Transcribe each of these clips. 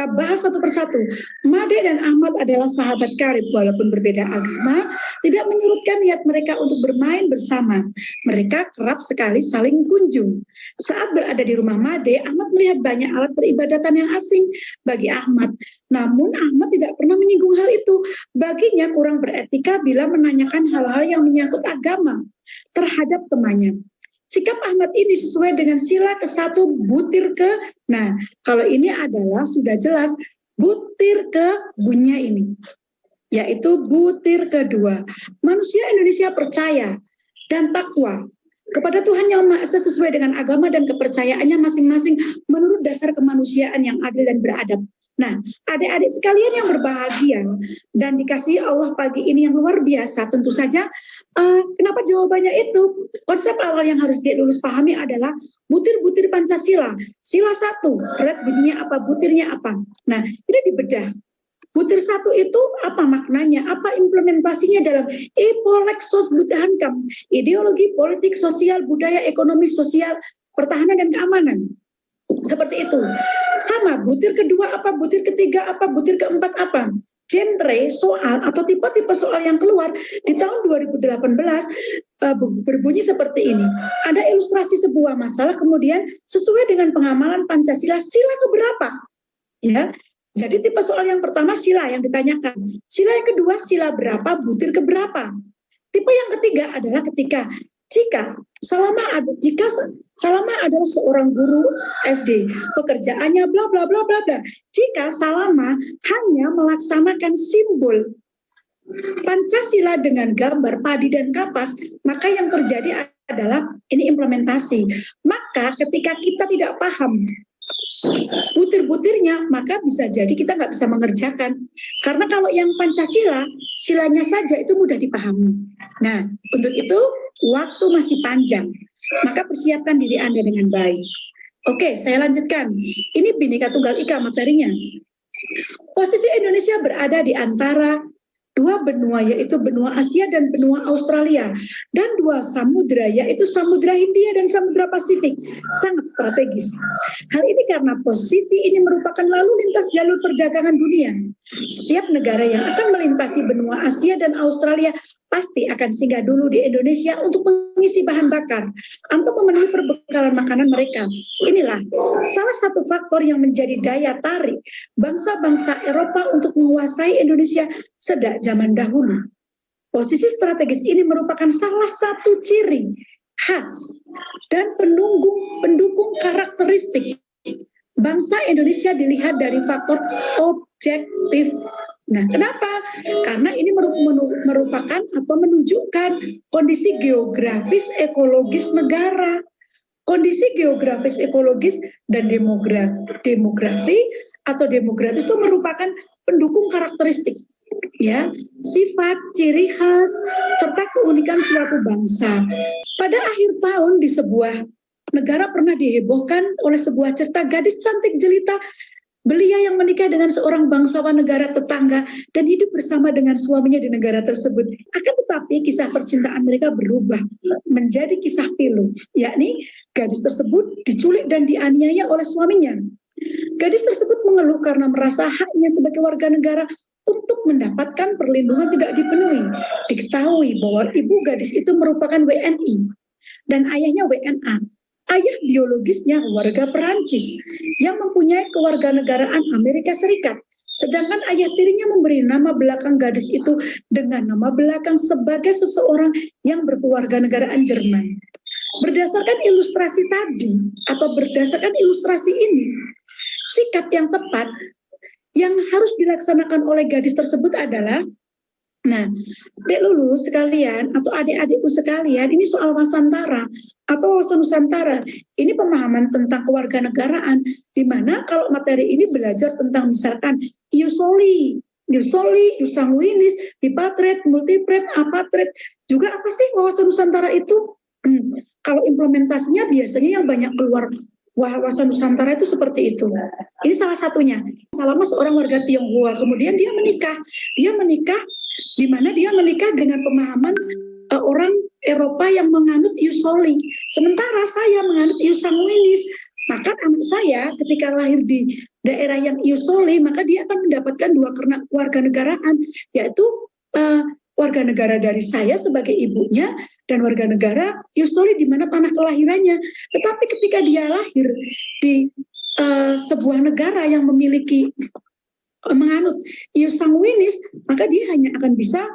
Kita bahas satu persatu. Made dan Ahmad adalah sahabat karib walaupun berbeda agama, tidak menyurutkan niat mereka untuk bermain bersama. Mereka kerap sekali saling kunjung. Saat berada di rumah Made, Ahmad melihat banyak alat peribadatan yang asing bagi Ahmad. Namun Ahmad tidak pernah menyinggung hal itu. Baginya kurang beretika bila menanyakan hal-hal yang menyangkut agama terhadap temannya. Sikap Ahmad ini sesuai dengan sila ke-1 butir ke. Nah, kalau ini adalah sudah jelas butir ke bunya ini, yaitu butir kedua. Manusia Indonesia percaya dan takwa kepada Tuhan Yang Maha Esa sesuai dengan agama dan kepercayaannya masing-masing menurut dasar kemanusiaan yang adil dan beradab. Nah, adik-adik sekalian yang berbahagia dan dikasihi Allah pagi ini yang luar biasa, tentu saja kenapa jawabannya itu? Konsep awal yang harus dia lulus pahami adalah butir-butir Pancasila. Sila 1, berat bunyinya apa, butirnya apa. Nah, ini dibedah. Butir 1 itu apa maknanya, apa implementasinya dalam Ipolexos Budhankam, ideologi politik, sosial, budaya, ekonomi, sosial, pertahanan, dan keamanan. Seperti itu. Sama, butir kedua apa, butir ketiga apa, butir keempat apa. Genre soal atau tipe-tipe soal yang keluar di tahun 2018 berbunyi seperti ini. Ada ilustrasi sebuah masalah, kemudian sesuai dengan pengamalan Pancasila, sila keberapa? Ya. Jadi tipe soal yang pertama sila yang ditanyakan. Sila yang kedua sila berapa, butir keberapa. Tipe yang ketiga adalah jika Salama adalah seorang guru SD, pekerjaannya bla bla bla bla bla. Jika Salama hanya melaksanakan simbol Pancasila dengan gambar padi dan kapas, maka yang terjadi adalah ini implementasi. Maka ketika kita tidak paham butir-butirnya, maka bisa jadi kita nggak bisa mengerjakan. Karena kalau yang Pancasila, silanya saja itu mudah dipahami. Nah, untuk itu waktu masih panjang, maka persiapkan diri Anda dengan baik. Oke, saya lanjutkan. Ini Bhinneka Tunggal Ika materinya. Posisi Indonesia berada di antara dua benua, yaitu benua Asia dan benua Australia, dan dua samudra, yaitu Samudra Hindia dan Samudra Pasifik, sangat strategis. Hal ini karena posisi ini merupakan lalu lintas jalur perdagangan dunia. Setiap negara yang akan melintasi benua Asia dan Australia pasti akan singgah dulu di Indonesia untuk mengisi bahan bakar atau memenuhi perbekalan makanan mereka. Inilah salah satu faktor yang menjadi daya tarik bangsa-bangsa Eropa untuk menguasai Indonesia sejak zaman dahulu. Posisi strategis ini merupakan salah satu ciri khas dan pendukung karakteristik bangsa Indonesia dilihat dari faktor objektif. Nah, kenapa? Karena ini merupakan atau menunjukkan kondisi geografis ekologis negara. Kondisi geografis ekologis dan demografi atau demografis itu merupakan pendukung karakteristik, ya, sifat, ciri khas, serta keunikan suatu bangsa. Pada akhir tahun di sebuah negara pernah dihebohkan oleh sebuah cerita gadis cantik jelita belia yang menikah dengan seorang bangsawan negara tetangga dan hidup bersama dengan suaminya di negara tersebut. Akan tetapi kisah percintaan mereka berubah menjadi kisah pilu, yakni gadis tersebut diculik dan dianiaya oleh suaminya. Gadis tersebut mengeluh karena merasa haknya sebagai warga negara untuk mendapatkan perlindungan tidak dipenuhi. Diketahui bahwa ibu gadis itu merupakan WNI dan ayahnya WNA. Ayah biologisnya warga Perancis yang mempunyai kewarganegaraan Amerika Serikat. Sedangkan ayah tirinya memberi nama belakang gadis itu dengan nama belakang sebagai seseorang yang berkewarganegaraan Jerman. Berdasarkan ilustrasi tadi atau berdasarkan ilustrasi ini, sikap yang tepat yang harus dilaksanakan oleh gadis tersebut adalah, nah, adik lulus sekalian atau adik-adikku sekalian, ini soal wasantara atau wawasan Nusantara. Ini pemahaman tentang kewarganegaraan, di mana kalau materi ini belajar tentang misalkan ius soli, ius sanguinis, bipatret, multipret, apatret, juga apa sih wawasan Nusantara itu? Kalau implementasinya biasanya yang banyak keluar wawasan Nusantara itu seperti itu. Ini salah satunya. Salama seorang warga Tionghoa, kemudian dia menikah di mana dia menikah dengan pemahaman orang Eropa yang menganut ius soli. Sementara saya menganut ius sanguinis, Maka anak saya ketika lahir di daerah yang iusoli, maka dia akan mendapatkan dua warga negaraan, yaitu warga negara dari saya sebagai ibunya dan warga negara iusoli di mana tanah kelahirannya. Tetapi ketika dia lahir di sebuah negara yang memiliki menganut ius sanguinis, maka dia hanya akan bisa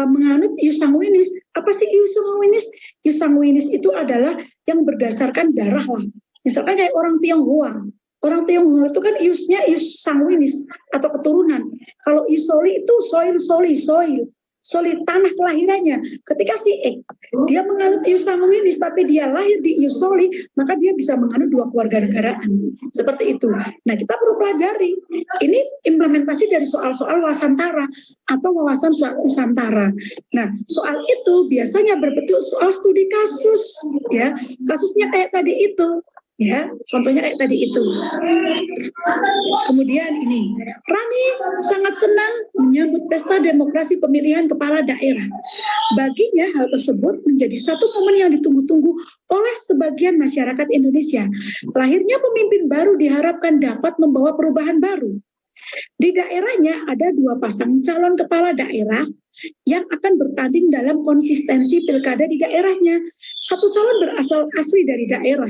menganut ius sanguinis. Apa sih ius sanguinis? Ius sanguinis itu adalah yang berdasarkan darah lah. Misalkan kayak orang Tionghoa. Orang Tionghoa itu kan iusnya ius sanguinis atau keturunan. Kalau ius soli itu soil tanah kelahirannya. Ketika si dia menganut ius sanguinis tapi dia lahir di ius soli, maka dia bisa menganut dua kewarganegaraan. Seperti itu. Nah, kita perlu pelajari. Ini implementasi dari soal-soal wasantara atau wawasan nusantara. Nah, soal itu biasanya berbentuk soal studi kasus, ya. Kasusnya kayak tadi itu. Ya, contohnya kayak tadi itu. Kemudian ini, Rani sangat senang menyambut pesta demokrasi pemilihan kepala daerah. Baginya hal tersebut menjadi satu momen yang ditunggu-tunggu oleh sebagian masyarakat Indonesia. Lahirnya pemimpin baru diharapkan dapat membawa perubahan baru. Di daerahnya ada dua pasang calon kepala daerah yang akan bertanding dalam konsistensi pilkada di daerahnya. Satu calon berasal asli dari daerah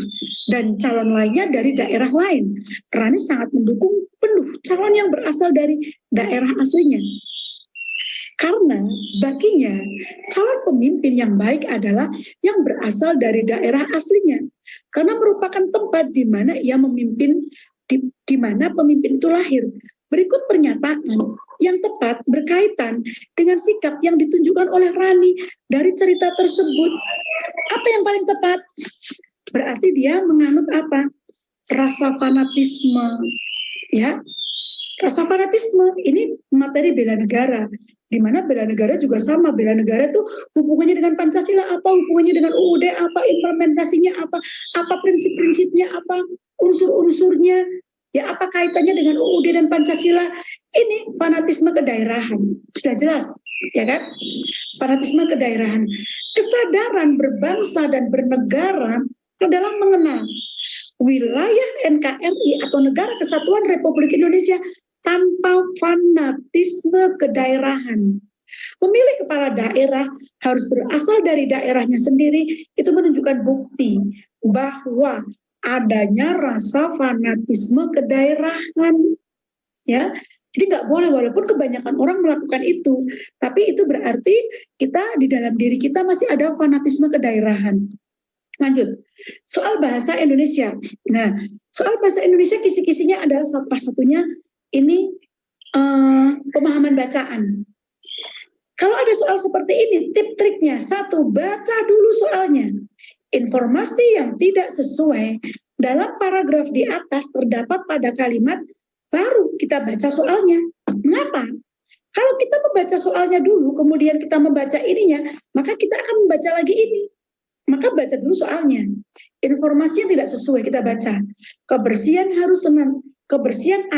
dan calon lainnya dari daerah lain. Rani sangat mendukung penuh calon yang berasal dari daerah aslinya. Karena baginya calon pemimpin yang baik adalah yang berasal dari daerah aslinya. Karena merupakan tempat di mana ia memimpin, di mana pemimpin itu lahir. Berikut pernyataan yang tepat berkaitan dengan sikap yang ditunjukkan oleh Rani dari cerita tersebut. Apa yang paling tepat? Berarti dia menganut apa? Rasa fanatisme. Ya, rasa fanatisme ini materi bela negara. Di mana bela negara juga sama. Bela negara itu hubungannya dengan Pancasila apa, hubungannya dengan UUD apa, implementasinya apa prinsip-prinsipnya apa, unsur-unsurnya. Ya, apa kaitannya dengan UUD dan Pancasila? Ini fanatisme kedaerahan. Sudah jelas, ya kan? Fanatisme kedaerahan. Kesadaran berbangsa dan bernegara adalah mengenal wilayah NKRI atau Negara Kesatuan Republik Indonesia tanpa fanatisme kedaerahan. Memilih kepala daerah harus berasal dari daerahnya sendiri, itu menunjukkan bukti bahwa adanya rasa fanatisme kedaerahan, ya. Jadi nggak boleh, walaupun kebanyakan orang melakukan itu, tapi itu berarti kita di dalam diri kita masih ada fanatisme kedaerahan. Lanjut, soal bahasa Indonesia. Nah, soal bahasa Indonesia kisi-kisinya adalah salah satunya ini pemahaman bacaan. Kalau ada soal seperti ini, tip-triknya satu, baca dulu soalnya. Informasi yang tidak sesuai dalam paragraf di atas terdapat pada kalimat, baru kita baca soalnya. Mengapa? Kalau kita membaca soalnya dulu, kemudian kita membaca ininya, maka kita akan membaca lagi ini. Maka baca dulu soalnya. Informasi yang tidak sesuai kita baca. Kebersihan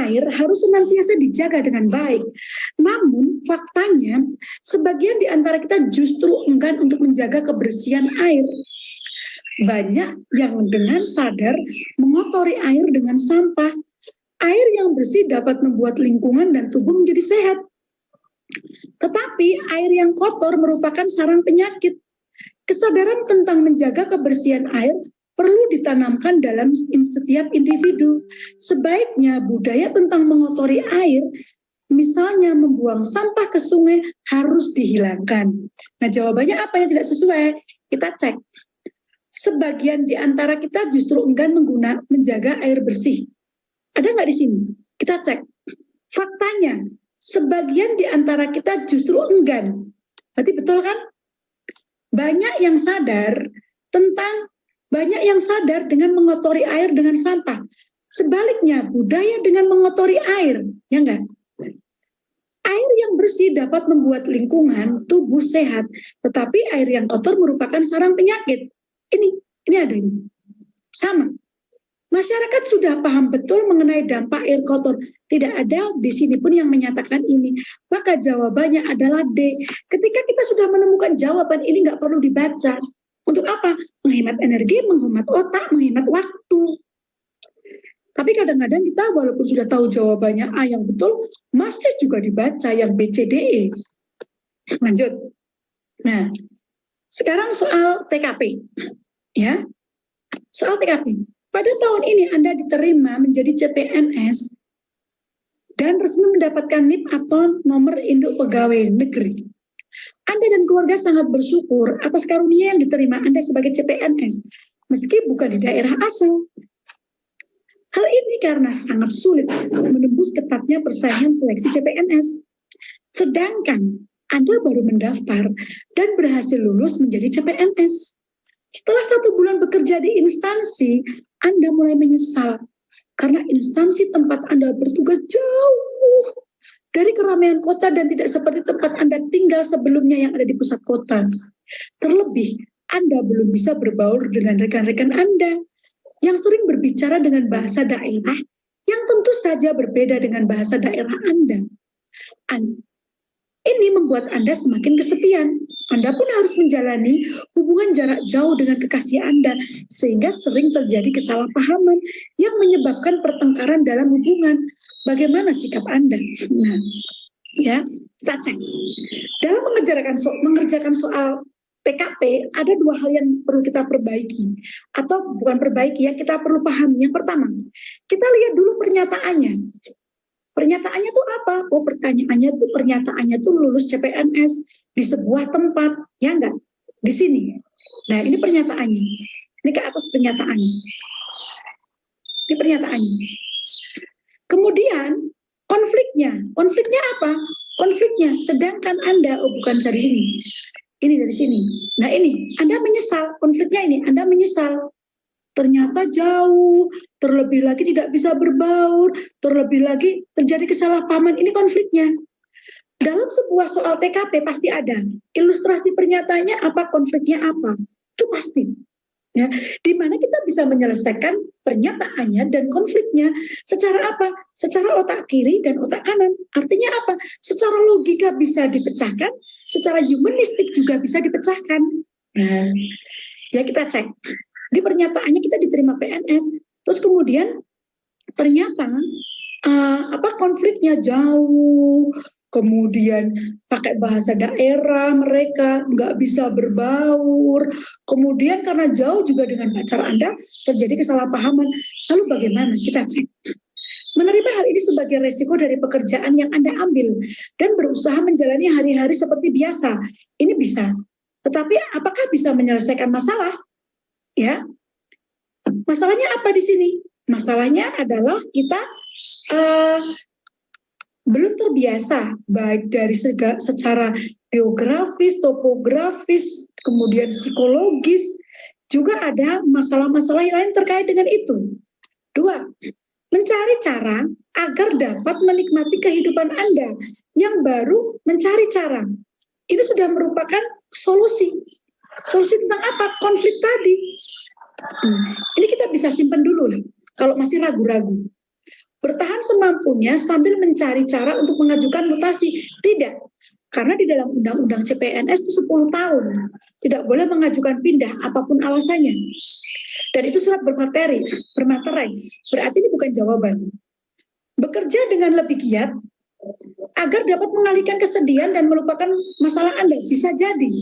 air harus senantiasa dijaga dengan baik. Namun faktanya, sebagian di antara kita justru enggan untuk menjaga kebersihan air. Banyak yang dengan sadar mengotori air dengan sampah. Air yang bersih dapat membuat lingkungan dan tubuh menjadi sehat. Tetapi air yang kotor merupakan sarang penyakit. Kesadaran tentang menjaga kebersihan air perlu ditanamkan dalam setiap individu. Sebaiknya budaya tentang mengotori air, misalnya membuang sampah ke sungai, harus dihilangkan. Nah, jawabannya apa yang tidak sesuai? Kita cek. Sebagian di antara kita justru enggan menjaga air bersih. Ada nggak di sini? Kita cek. Faktanya, sebagian di antara kita justru enggan. Berarti betul kan? Banyak yang sadar dengan mengotori air dengan sampah. Sebaliknya, budaya dengan mengotori air, ya enggak? Air yang bersih dapat membuat lingkungan, tubuh sehat, tetapi air yang kotor merupakan sarang penyakit. Ini ada ini. Sama. Masyarakat sudah paham betul mengenai dampak air kotor. Tidak ada di sini pun yang menyatakan ini. Maka jawabannya adalah D. Ketika kita sudah menemukan jawaban ini, nggak perlu dibaca. Untuk apa? Menghemat energi, menghemat otak, menghemat waktu. Tapi kadang-kadang kita walaupun sudah tahu jawabannya A yang betul, masih juga dibaca yang B, C, D, E. Lanjut. Nah, sekarang soal TKP. Ya, soal TKP. Pada tahun ini Anda diterima menjadi CPNS dan resmi mendapatkan NIP atau nomor induk pegawai negeri. Anda dan keluarga sangat bersyukur atas karunia yang diterima Anda sebagai CPNS, meski bukan di daerah asal. Hal ini karena sangat sulit menembus ketatnya persaingan seleksi CPNS. Sedangkan Anda baru mendaftar dan berhasil lulus menjadi CPNS. Setelah 1 bulan bekerja di instansi, Anda mulai menyesal karena instansi tempat Anda bertugas jauh dari keramaian kota dan tidak seperti tempat Anda tinggal sebelumnya yang ada di pusat kota. Terlebih, Anda belum bisa berbaur dengan rekan-rekan Anda yang sering berbicara dengan bahasa daerah yang tentu saja berbeda dengan bahasa daerah Anda. Ini membuat Anda semakin kesepian. Anda pun harus menjalani hubungan jarak jauh dengan kekasih Anda, sehingga sering terjadi kesalahpahaman yang menyebabkan pertengkaran dalam hubungan. Bagaimana sikap Anda? Nah, ya, kita cek. Dalam mengerjakan soal TKP, ada 2 hal yang perlu kita perbaiki. Atau bukan perbaiki, ya, kita perlu pahami. Yang pertama, kita lihat dulu pernyataannya. Pernyataannya itu apa? Oh, pernyataannya tuh lulus CPNS di sebuah tempat, ya enggak? Di sini. Nah, ini pernyataannya. Ini ke atas pernyataannya. Ini pernyataannya. Kemudian konfliknya apa? Konfliknya, sedangkan Anda, oh bukan dari sini. Ini dari sini. Nah ini, Anda menyesal. Konfliknya ini, Anda menyesal. Ternyata jauh, terlebih lagi tidak bisa berbaur, terlebih lagi terjadi kesalahpahaman. Ini konfliknya. Dalam sebuah soal TKP pasti ada. Ilustrasi pernyataannya apa, konfliknya apa. Itu pasti. Ya, di mana kita bisa menyelesaikan pernyataannya dan konfliknya secara apa? Secara otak kiri dan otak kanan. Artinya apa? Secara logika bisa dipecahkan, secara humanistik juga bisa dipecahkan. Nah, ya kita cek. Di pernyataannya kita diterima PNS, terus kemudian ternyata konfliknya jauh, kemudian pakai bahasa daerah mereka nggak bisa berbaur, kemudian karena jauh juga dengan pacar Anda terjadi kesalahpahaman. Lalu bagaimana? Kita cek. Menerima hal ini sebagai resiko dari pekerjaan yang Anda ambil dan berusaha menjalani hari-hari seperti biasa. Ini bisa. Tetapi apakah bisa menyelesaikan masalah? Ya, masalahnya apa di sini? Masalahnya adalah kita belum terbiasa, baik dari secara geografis, topografis, kemudian psikologis, juga ada masalah-masalah lain terkait dengan itu. 2, mencari cara agar dapat menikmati kehidupan Anda yang baru mencari cara. Ini sudah merupakan solusi. Solusi tentang apa? Konflik tadi. Ini kita bisa simpan dulu lah, kalau masih ragu-ragu. Bertahan semampunya sambil mencari cara untuk mengajukan mutasi. Tidak, karena di dalam undang-undang CPNS itu 10 tahun. Tidak boleh mengajukan pindah, apapun alasannya. Dan itu surat bermaterai. Berarti ini bukan jawaban. Bekerja dengan lebih giat agar dapat mengalihkan kesedihan dan melupakan masalah Anda. Bisa jadi.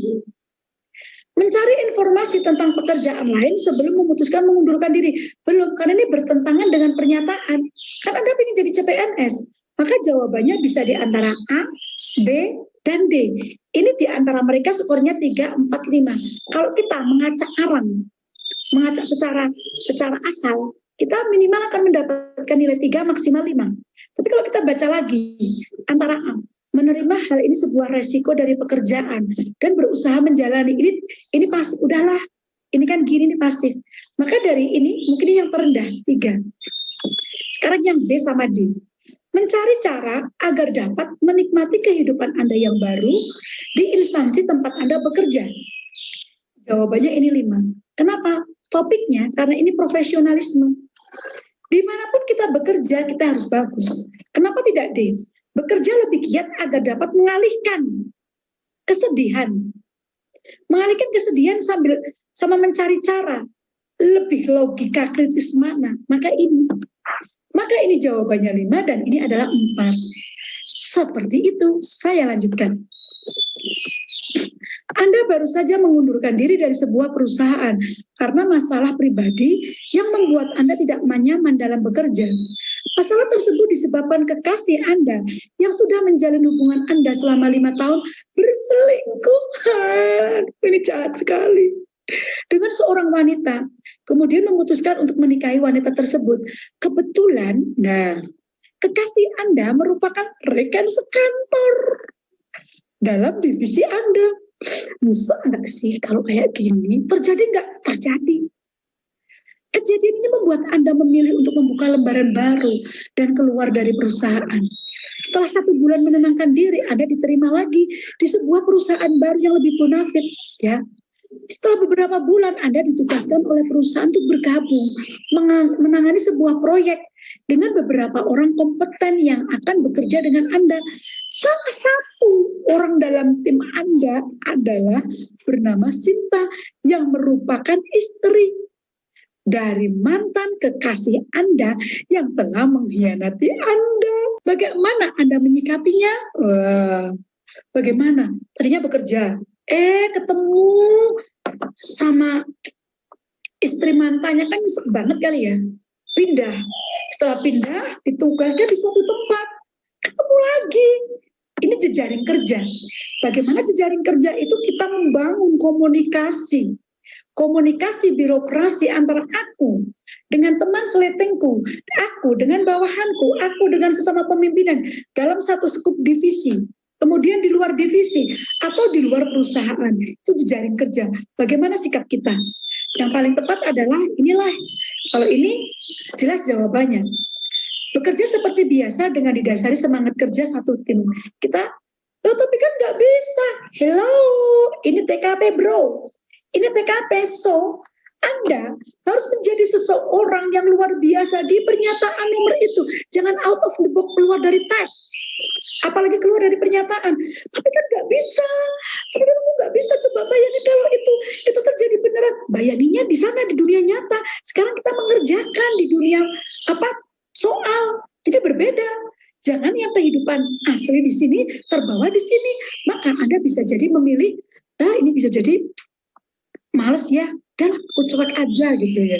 Mencari informasi tentang pekerjaan lain sebelum memutuskan mengundurkan diri. Belum, karena ini bertentangan dengan pernyataan. Kan Anda ingin jadi CPNS, maka jawabannya bisa di antara A, B, dan D. Ini di antara mereka skornya 3, 4, 5. Kalau kita mengacak arang, mengacak secara asal, kita minimal akan mendapatkan nilai 3, maksimal 5. Tapi kalau kita baca lagi, antara A, menerima hal ini sebuah resiko dari pekerjaan dan berusaha menjalani ini pasif, udahlah ini kan gini, ini pasif, maka dari ini mungkin yang terendah 3. Sekarang yang B sama D, mencari cara agar dapat menikmati kehidupan Anda yang baru di instansi tempat Anda bekerja. Jawabannya ini 5. Kenapa? Topiknya karena ini profesionalisme. Dimanapun kita bekerja kita harus bagus. Kenapa tidak D? Bekerja lebih giat agar dapat mengalihkan kesedihan. Mengalihkan kesedihan sama mencari cara lebih logika kritis mana. Maka ini. Maka ini jawabannya 5 dan ini adalah 4. Seperti itu, saya lanjutkan. Anda baru saja mengundurkan diri dari sebuah perusahaan karena masalah pribadi yang membuat Anda tidak nyaman dalam bekerja. Masalah tersebut disebabkan kekasih Anda yang sudah menjalin hubungan Anda selama 5 tahun berselingkuh. Ini jahat sekali. Dengan seorang wanita, kemudian memutuskan untuk menikahi wanita tersebut. Kebetulan, kekasih Anda merupakan rekan sekantor dalam divisi Anda. Bisa nggak sih kalau kayak gini? Terjadi nggak? Terjadi. Kejadian ini membuat Anda memilih untuk membuka lembaran baru dan keluar dari perusahaan. Setelah 1 bulan menenangkan diri, Anda diterima lagi di sebuah perusahaan baru yang lebih bonafit. Ya. Setelah beberapa bulan, Anda ditugaskan oleh perusahaan untuk bergabung, menangani sebuah proyek dengan beberapa orang kompeten yang akan bekerja dengan Anda. Salah satu orang dalam tim Anda adalah bernama Sinta, yang merupakan istri dari mantan kekasih Anda yang telah mengkhianati Anda. Bagaimana Anda menyikapinya? Bagaimana? Tadinya bekerja, ketemu sama istri mantannya, kan nyesek banget kali ya. Pindah. Setelah pindah, ditugaskan di suatu tempat. Ketemu lagi. Ini jejaring kerja. Bagaimana jejaring kerja itu? Kita membangun komunikasi. Komunikasi birokrasi antara aku dengan teman seletengku, aku dengan bawahanku, aku dengan sesama pemimpinan dalam satu skup divisi. Kemudian di luar divisi atau di luar perusahaan, itu jejaring kerja. Bagaimana sikap kita? Yang paling tepat adalah inilah. Kalau ini jelas jawabannya. Bekerja seperti biasa dengan didasari semangat kerja satu tim. Kita, tapi kan nggak bisa. Hello, ini TKP bro. Ini TKP. So, Anda harus menjadi seseorang yang luar biasa di pernyataan nomor itu. Jangan out of the box, keluar dari tag. Apalagi keluar dari pernyataan. Tapi kan nggak bisa. Tapi kan kamu nggak bisa. Coba bayangin kalau itu terjadi beneran. Bayanginnya di sana di dunia nyata. Sekarang kita mengerjakan di dunia soal. Jadi berbeda. Jangan yang kehidupan asli di sini terbawa di sini. Maka Anda bisa jadi memilih. Ini bisa jadi males ya. Dan aku cuek aja gitu ya.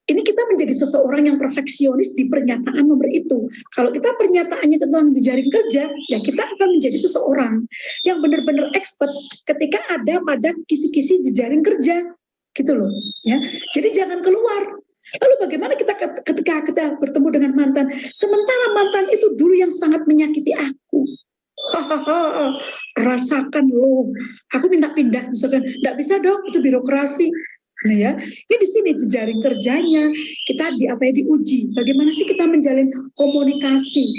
Ini kita menjadi seseorang yang perfeksionis di pernyataan nomor itu. Kalau kita pernyataannya tentang jejaring kerja, ya kita akan menjadi seseorang yang benar-benar expert ketika ada pada kisi-kisi jejaring kerja, gitu loh. Ya, jadi jangan keluar. Lalu bagaimana kita ketika kita bertemu dengan mantan, sementara mantan itu dulu yang sangat menyakiti aku. Rasakan loh, aku minta pindah, misalkan, nggak bisa dong, itu birokrasi. Nah ya, ini di sini jejaring kerjanya kita diuji. Bagaimana sih kita menjalin komunikasi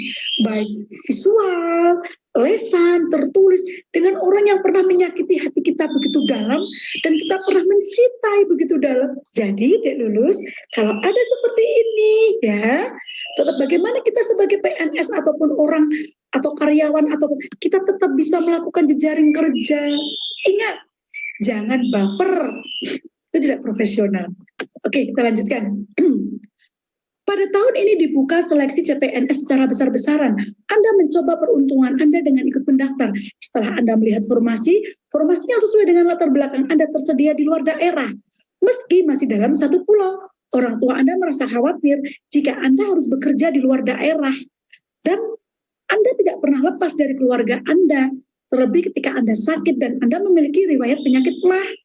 baik visual, lesan, tertulis dengan orang yang pernah menyakiti hati kita begitu dalam dan kita pernah mencintai begitu dalam. Jadi Dek Lulus, kalau ada seperti ini ya, tetap bagaimana kita sebagai PNS ataupun orang atau karyawan atau kita tetap bisa melakukan jejaring kerja. Ingat, jangan baper. Itu tidak profesional. Oke, kita lanjutkan. Pada tahun ini dibuka seleksi CPNS secara besar-besaran. Anda mencoba peruntungan Anda dengan ikut mendaftar. Setelah Anda melihat formasi yang sesuai dengan latar belakang Anda tersedia di luar daerah. Meski masih dalam satu pulau, orang tua Anda merasa khawatir jika Anda harus bekerja di luar daerah. Dan Anda tidak pernah lepas dari keluarga Anda, terlebih ketika Anda sakit dan Anda memiliki riwayat penyakit MAH.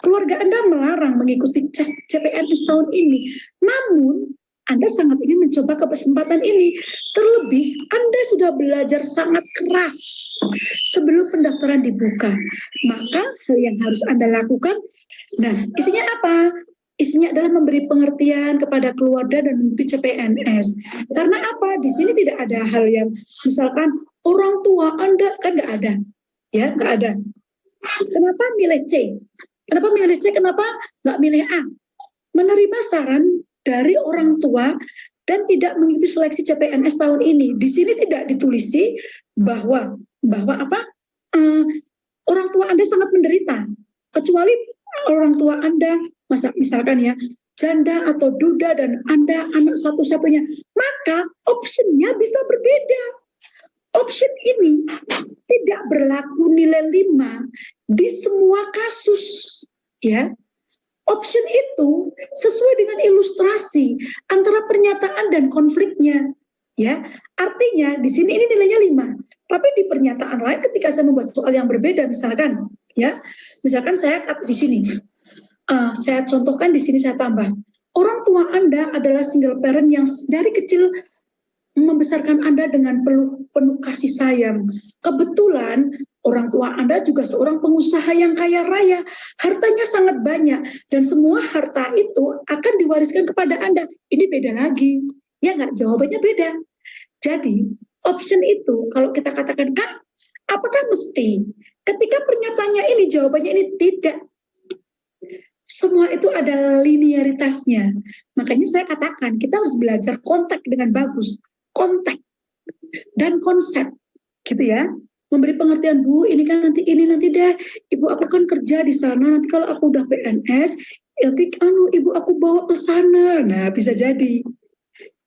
Keluarga Anda melarang mengikuti tes CPNS tahun ini. Namun, Anda sangat ingin mencoba kesempatan ini. Terlebih, Anda sudah belajar sangat keras sebelum pendaftaran dibuka. Maka, hal yang harus Anda lakukan, nah, isinya apa? Isinya adalah memberi pengertian kepada keluarga dan mengikuti CPNS. Karena apa? Di sini tidak ada hal yang, misalkan, orang tua Anda, kan nggak ada. Ya, nggak ada. Kenapa milih C? Kenapa milih C? Kenapa nggak milih A? Menerima saran dari orang tua dan tidak mengikuti seleksi CPNS tahun ini. Di sini tidak ditulisi bahwa orang tua Anda sangat menderita. Kecuali orang tua Anda, misalkan ya, janda atau duda dan Anda anak satu-satunya, maka optionnya bisa berbeda. Option ini tidak berlaku nilai 5 di semua kasus, ya. Option itu sesuai dengan ilustrasi antara pernyataan dan konfliknya, ya. Artinya di sini ini nilainya 5, tapi di pernyataan lain ketika saya membuat soal yang berbeda, misalkan, ya, misalkan saya di sini, saya contohkan di sini, saya tambah, orang tua Anda adalah single parent yang dari kecil membesarkan Anda dengan penuh kasih sayang. Kebetulan orang tua Anda juga seorang pengusaha yang kaya raya, hartanya sangat banyak, dan semua harta itu akan diwariskan kepada Anda. Ini beda lagi, ya nggak? Jawabannya beda. Jadi option itu kalau kita katakan kan, apakah mesti? Ketika pernyataannya ini, jawabannya ini tidak. Semua itu ada linearitasnya. Makanya saya katakan kita harus belajar konteks dengan bagus. Konteks dan konsep, gitu ya. Memberi pengertian, Bu, ini kan nanti deh, Ibu aku kan kerja di sana, nanti kalau aku udah PNS, nanti Ibu aku bawa ke sana. Nah, bisa jadi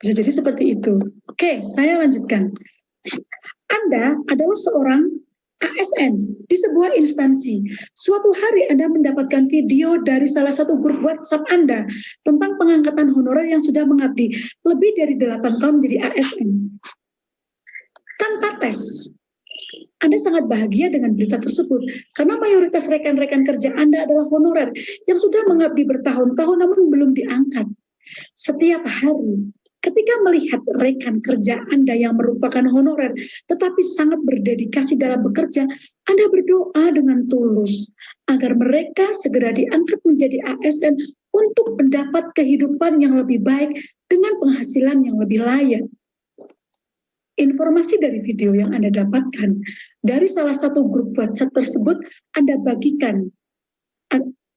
seperti itu. Oke, saya lanjutkan. Anda adalah seorang ASN di sebuah instansi. Suatu hari Anda mendapatkan video dari salah satu grup WhatsApp Anda tentang pengangkatan honorer yang sudah mengabdi lebih dari 8 tahun menjadi ASN. Tanpa tes, Anda sangat bahagia dengan berita tersebut karena mayoritas rekan-rekan kerja Anda adalah honorer yang sudah mengabdi bertahun-tahun namun belum diangkat. Setiap hari, ketika melihat rekan kerja Anda yang merupakan honorer tetapi sangat berdedikasi dalam bekerja, Anda berdoa dengan tulus agar mereka segera diangkat menjadi ASN untuk mendapat kehidupan yang lebih baik dengan penghasilan yang lebih layak. Informasi dari video yang Anda dapatkan dari salah satu grup WhatsApp tersebut Anda bagikan.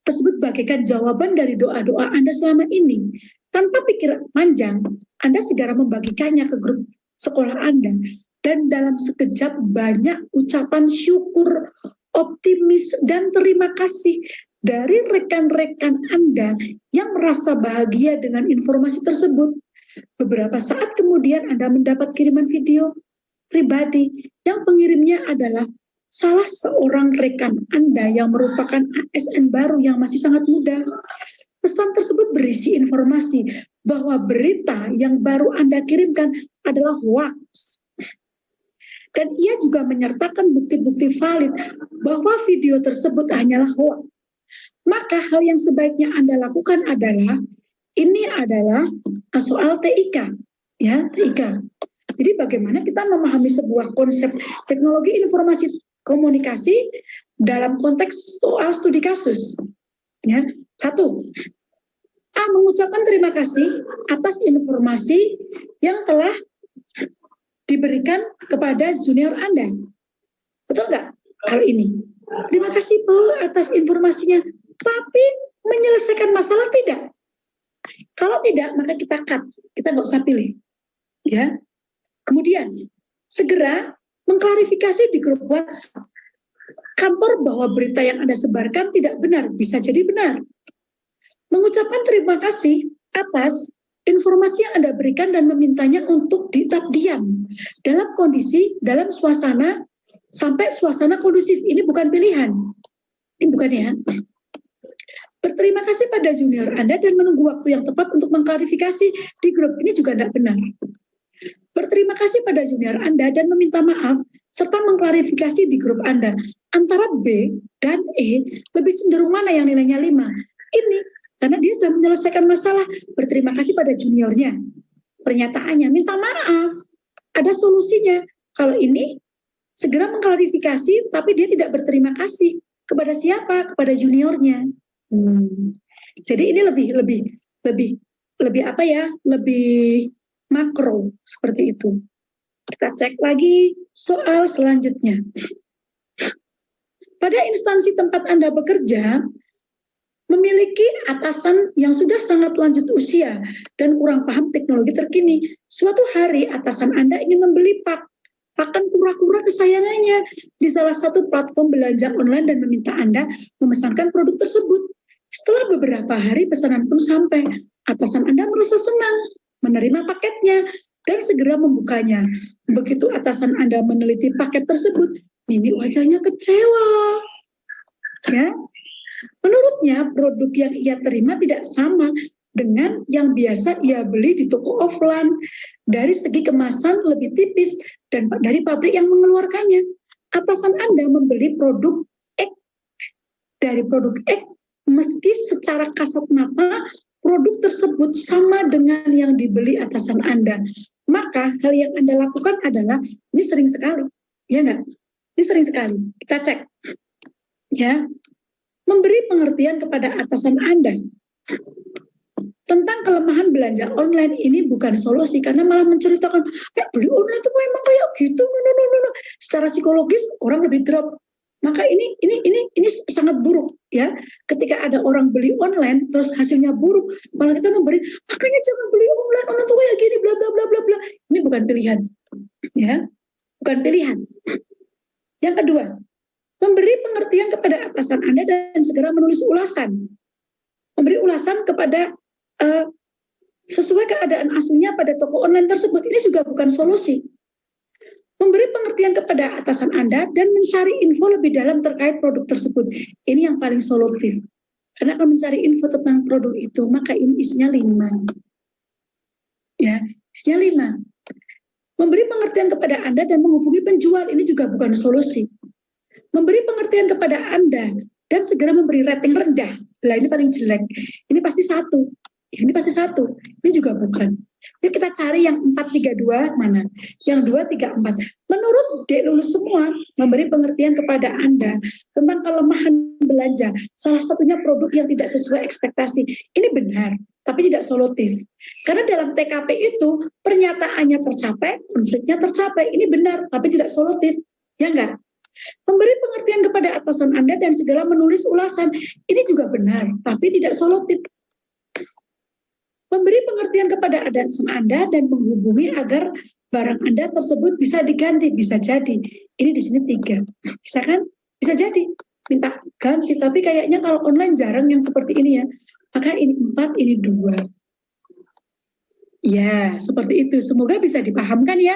Tersebut bagikan jawaban dari doa-doa Anda selama ini. Tanpa pikir panjang, Anda segera membagikannya ke grup sekolah Anda. Dan dalam sekejap banyak ucapan syukur, optimis, dan terima kasih dari rekan-rekan Anda yang merasa bahagia dengan informasi tersebut. Beberapa saat kemudian Anda mendapat kiriman video pribadi yang pengirimnya adalah salah seorang rekan Anda yang merupakan ASN baru yang masih sangat muda. Pesan tersebut berisi informasi bahwa berita yang baru Anda kirimkan adalah hoax. Dan ia juga menyertakan bukti-bukti valid bahwa video tersebut hanyalah hoax. Maka hal yang sebaiknya Anda lakukan adalah, ini adalah soal TIK, ya, TIK. Jadi bagaimana kita memahami sebuah konsep teknologi informasi komunikasi dalam konteks soal studi kasus. Ya, 1. Mengucapkan terima kasih atas informasi yang telah diberikan kepada junior Anda. Betul nggak hal ini? Terima kasih Bu atas informasinya. Tapi menyelesaikan masalah tidak? Kalau tidak, maka kita cut. Kita nggak usah pilih. Ya. Kemudian, segera mengklarifikasi di grup WhatsApp kantor bahwa berita yang Anda sebarkan tidak benar. Bisa jadi benar. Mengucapkan terima kasih atas informasi yang Anda berikan dan memintanya untuk tetap diam dalam kondisi, dalam suasana, sampai suasana kondusif. Ini bukan pilihan. Ini bukan ya. Berterima kasih pada junior Anda dan menunggu waktu yang tepat untuk mengklarifikasi di grup. Ini juga tidak benar. Berterima kasih pada junior Anda dan meminta maaf serta mengklarifikasi di grup Anda. Antara B dan E lebih cenderung mana yang nilainya 5? Ini karena dia sudah menyelesaikan masalah. Berterima kasih pada juniornya. Pernyataannya minta maaf. Ada solusinya. Kalau ini segera mengklarifikasi tapi dia tidak berterima kasih kepada siapa? Kepada juniornya. Jadi ini lebih apa ya? Lebih makro seperti itu. Kita cek lagi soal selanjutnya. Pada instansi tempat Anda bekerja, memiliki atasan yang sudah sangat lanjut usia dan kurang paham teknologi terkini. Suatu hari atasan Anda ingin membeli pakan kura-kura kesayangannya di salah satu platform belanja online dan meminta Anda memesankan produk tersebut. Setelah beberapa hari pesanan pun sampai. Atasan Anda merasa senang menerima paketnya dan segera membukanya. Begitu atasan Anda meneliti paket tersebut, mimik wajahnya kecewa. Ya, menurutnya produk yang ia terima tidak sama dengan yang biasa ia beli di toko offline. Dari segi kemasan lebih tipis dan dari pabrik yang mengeluarkannya. Atasan Anda membeli produk X dari produk X, meski secara kasat mata produk tersebut sama dengan yang dibeli atasan Anda. Maka hal yang Anda lakukan adalah, ini sering sekali, ya enggak? Ini sering sekali, kita cek. Ya, memberi pengertian kepada atasan Anda tentang kelemahan belanja online ini bukan solusi, karena malah menceritakan, beli online itu memang kayak gitu, no. Secara psikologis orang lebih drop. Maka ini sangat buruk, ya. Ketika ada orang beli online terus hasilnya buruk, malah kita memberi, makanya jangan beli online tuh kayak gini, bla bla bla bla bla. Ini bukan pilihan, ya, bukan pilihan. Yang kedua, memberi pengertian kepada atasan Anda dan segera menulis ulasan. Memberi ulasan kepada sesuai keadaan aslinya pada toko online tersebut. Ini juga bukan solusi. Memberi pengertian kepada atasan Anda dan mencari info lebih dalam terkait produk tersebut. Ini yang paling solutif. Karena kalau mencari info tentang produk itu, maka ini isinya 5. Ya, isinya 5. Memberi pengertian kepada Anda dan menghubungi penjual, ini juga bukan solusi. Memberi pengertian kepada Anda dan segera memberi rating rendah. Lah ini paling jelek. Ini pasti 1. Ini pasti 1. Ini juga bukan. Jadi kita cari yang 4-3-2 mana? Yang 2-3-4. Menurut Dek Lulus semua, memberi pengertian kepada Anda tentang kelemahan belanja. Salah satunya produk yang tidak sesuai ekspektasi. Ini benar, tapi tidak solutif. Karena dalam TKP itu, pernyataannya tercapai, konfliknya tercapai. Ini benar, tapi tidak solutif. Ya enggak? Memberi pengertian kepada atasan Anda dan segera menulis ulasan. Ini juga benar, tapi tidak solutif. Memberi pengertian kepada atasan Anda dan menghubungi agar barang Anda tersebut bisa diganti, bisa jadi. Ini di sini 3. Bisa kan? Bisa jadi. Minta ganti, tapi kayaknya kalau online jarang yang seperti ini ya. Maka ini 4, ini 2. Ya, seperti itu. Semoga bisa dipahamkan ya.